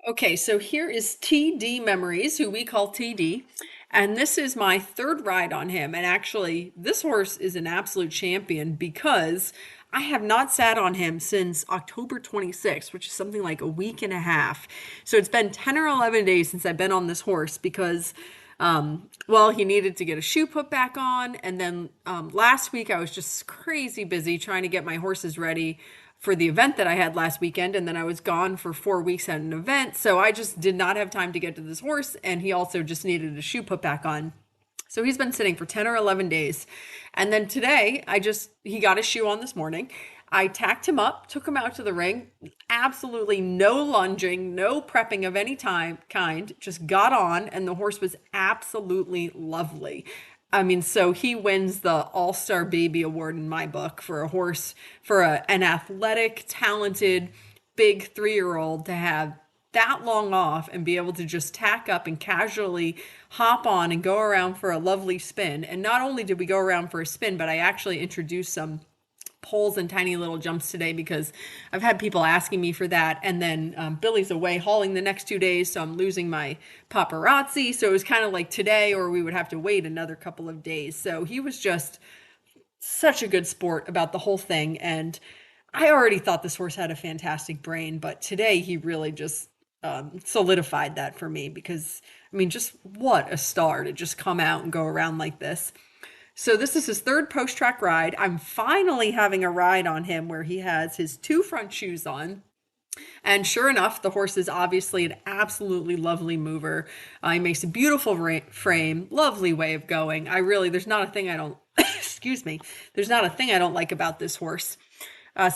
Okay, so here is TD Memories, who we call TD. And this is my third ride on him. And actually, this horse is an absolute champion because I have not sat on him since October 26th, which is something like a week and a half. So it's been 10 or 11 days since I've been on this horse because, well, he needed to get a shoe put back on. And then last week, I was just crazy busy trying to get my horses ready for the event that I had last weekend, and then I was gone for 4 weeks at an event, so I just did not have time to get to this horse, and he also just needed a shoe put back on. So he's been sitting for 10 or 11 days. And then today, he got his shoe on this morning. I tacked him up, took him out to the ring. Absolutely no lunging, no prepping of any kind, just got on, and the horse was absolutely lovely. I mean, so he wins the All Star Baby Award in my book for a horse, for an athletic, talented, big 3 year old to have that long off and be able to just tack up and casually hop on and go around for a lovely spin. And not only did we go around for a spin, but I actually introduced some poles and tiny little jumps today because I've had people asking me for that. And then Billy's away hauling the next 2 days, so I'm losing my paparazzi. So it was kind of like today, or we would have to wait another couple of days. So he was just such a good sport about the whole thing. And I already thought this horse had a fantastic brain, but today he really just solidified that for me because, I mean, just what a star to just come out and go around like this. So this is his third post-track ride. I'm finally having a ride on him where he has his two front shoes on. And sure enough, the horse is obviously an absolutely lovely mover. He makes a beautiful frame, lovely way of going. There's not a thing I don't, excuse me, there's not a thing I don't like about this horse.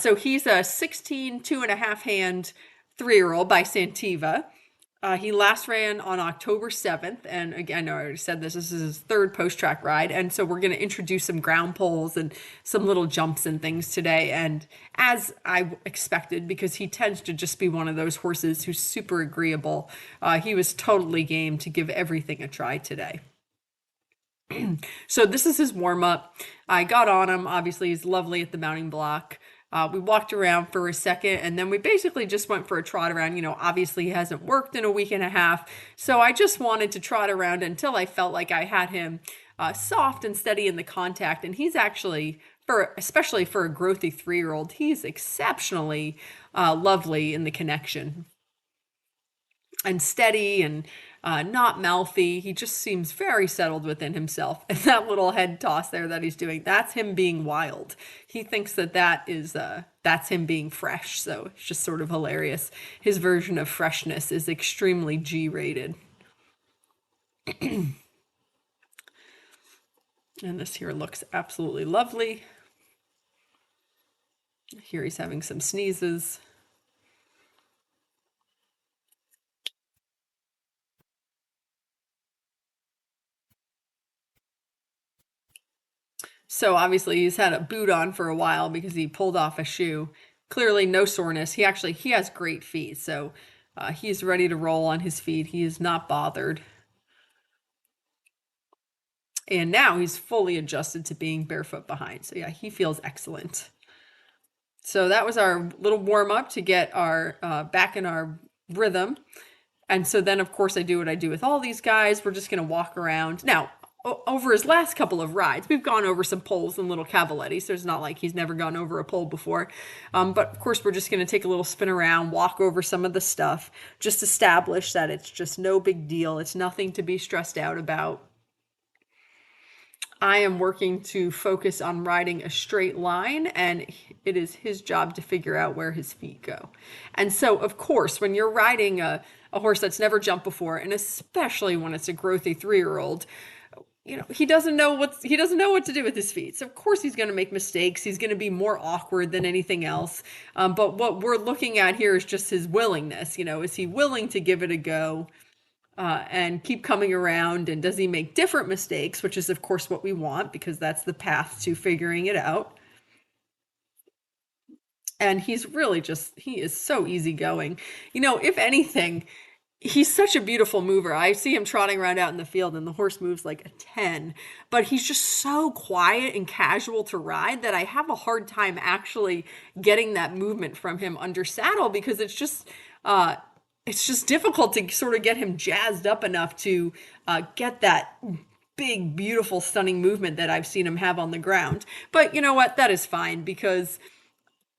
So he's a 16, 2.5 hand 3 year old by Santiva. He last ran on October 7th. And again, I already said this is his third post track ride. And so we're going to introduce some ground poles and some little jumps and things today. And as I expected, because he tends to just be one of those horses who's super agreeable, he was totally game to give everything a try today. So this is his warm up. I got on him. Obviously, he's lovely at the mounting block. We walked around for a second and then we basically just went for a trot around. Obviously he hasn't worked in a week and a half. So I just wanted to trot around until I felt like I had him soft and steady in the contact. And he's actually, especially for a growthy 3 year old, he's exceptionally lovely in the connection and steady and not mouthy. He just seems very settled within himself. And that little head toss there that he's doing, that's him being wild. He thinks that's him being fresh. So it's just sort of hilarious. His version of freshness is extremely G rated. And this here looks absolutely lovely. Here he's having some sneezes. So obviously he's had a boot on for a while because he pulled off a shoe. Clearly no soreness. He has great feet, so he's ready to roll on his feet. He is not bothered. And now he's fully adjusted to being barefoot behind. So yeah, he feels excellent. So that was our little warm up to get our back in our rhythm. And so then, of course, I do what I do with all these guys. We're just going to walk around. Now, over his last couple of rides, we've gone over some poles and little cavaletti, so it's not like he's never gone over a pole before. But of course, we're just going to take a little spin around, walk over some of the stuff, just establish that it's just no big deal. It's nothing to be stressed out about. I am working to focus on riding a straight line, and it is his job to figure out where his feet go. And so, of course, when you're riding a horse that's never jumped before, and especially when it's a growthy 3 year old, he doesn't know what to do with his feet. So of course he's going to make mistakes. He's going to be more awkward than anything else. But what we're looking at here is just his willingness. Is he willing to give it a go? And keep coming around, and does he make different mistakes, which is of course what we want because that's the path to figuring it out. And he is so easygoing. If anything, he's such a beautiful mover. I see him trotting around out in the field and the horse moves like a 10, but he's just so quiet and casual to ride that I have a hard time actually getting that movement from him under saddle because it's just it's just difficult to sort of get him jazzed up enough to get that big, beautiful, stunning movement that I've seen him have on the ground. But you know what? That is fine because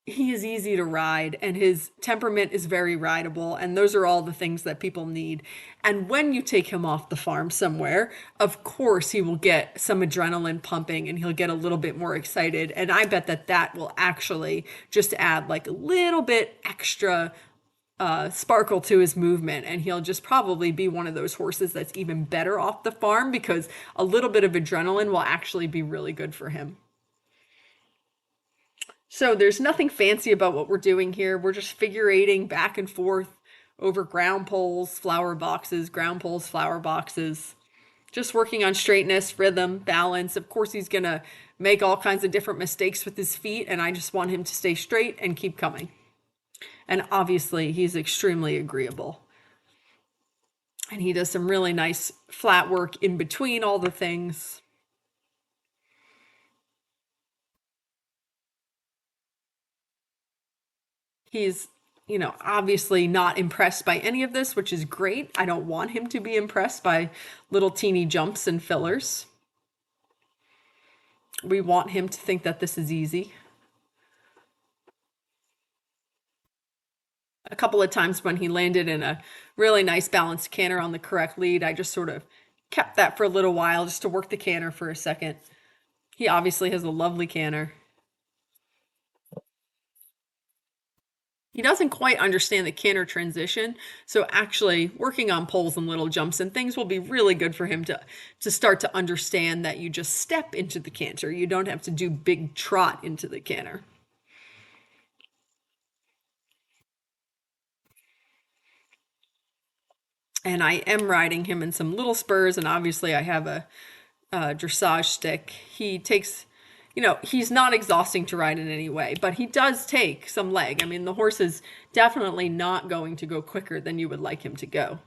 he is easy to ride and his temperament is very rideable, and those are all the things that people need. And when you take him off the farm somewhere, of course he will get some adrenaline pumping and he'll get a little bit more excited, and I bet that that will actually just add like a little bit extra sparkle to his movement, and he'll just probably be one of those horses that's even better off the farm because a little bit of adrenaline will actually be really good for him. So there's nothing fancy about what we're doing here. We're just figure eighting back and forth over ground poles, flower boxes, ground poles, flower boxes. Just working on straightness, rhythm, balance. Of course, he's going to make all kinds of different mistakes with his feet, and I just want him to stay straight and keep coming. And obviously, he's extremely agreeable. And he does some really nice flat work in between all the things. He's, obviously not impressed by any of this, which is great. I don't want him to be impressed by little teeny jumps and fillers. We want him to think that this is easy. A couple of times when he landed in a really nice balanced canter on the correct lead, I just sort of kept that for a little while just to work the canter for a second. He obviously has a lovely canter. He doesn't quite understand the canter transition, so actually working on poles and little jumps and things will be really good for him to start to understand that you just step into the canter. You don't have to do big trot into the canter. And I am riding him in some little spurs, and obviously I have a dressage stick. He takes, he's not exhausting to ride in any way, but he does take some leg. I mean, the horse is definitely not going to go quicker than you would like him to go.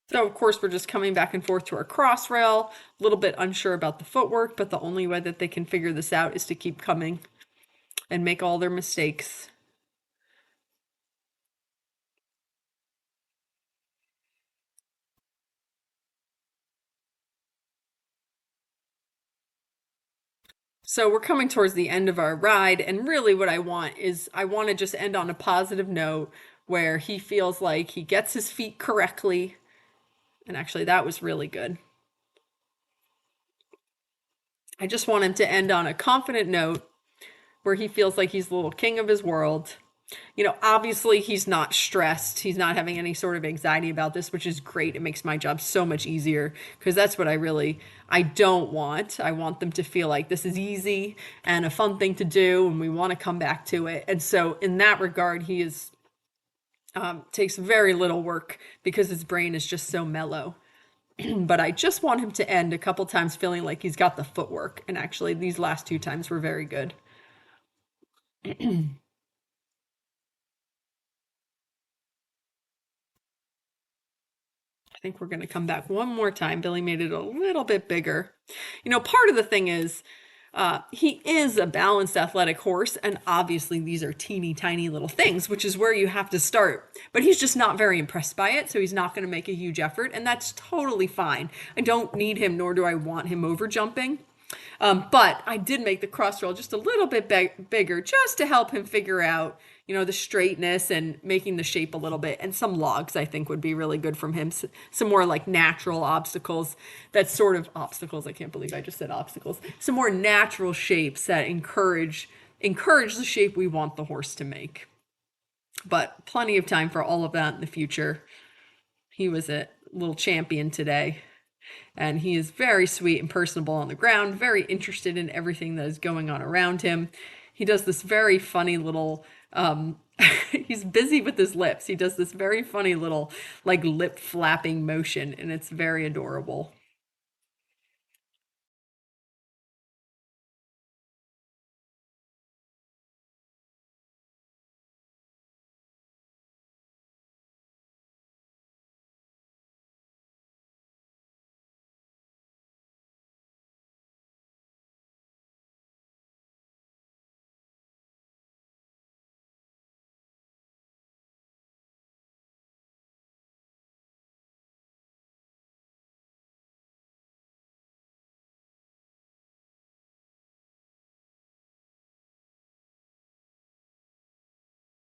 So, of course, we're just coming back and forth to our cross rail, a little bit unsure about the footwork, but the only way that they can figure this out is to keep coming and make all their mistakes. So we're coming towards the end of our ride, and really what I want is I want to just end on a positive note where he feels like he gets his feet correctly. And actually, that was really good. I just want him to end on a confident note where he feels like he's the little king of his world. Obviously he's not stressed. He's not having any sort of anxiety about this, which is great. It makes my job so much easier because that's what I don't want. I want them to feel like this is easy and a fun thing to do and we want to come back to it. And so in that regard, he is takes very little work because his brain is just so mellow. But I just want him to end a couple times feeling like he's got the footwork. And actually, these last two times were very good. I think we're going to come back one more time. Billy made it a little bit bigger. Part of the thing is he is a balanced athletic horse, and obviously these are teeny tiny little things, which is where you have to start. But he's just not very impressed by it, so he's not going to make a huge effort, and that's totally fine. I don't need him, nor do I want him over jumping. But I did make the cross roll just a little bit bigger just to help him figure out, the straightness and making the shape a little bit. And some logs I think would be really good from him. Some more like natural obstacles that sort of obstacles. I can't believe I just said obstacles. Some more natural shapes that encourage the shape we want the horse to make. But plenty of time for all of that in the future. He was a little champion today. And he is very sweet and personable on the ground, very interested in everything that is going on around him. He does this very funny little, he's busy with his lips. He does this very funny little, like, lip flapping motion, and it's very adorable.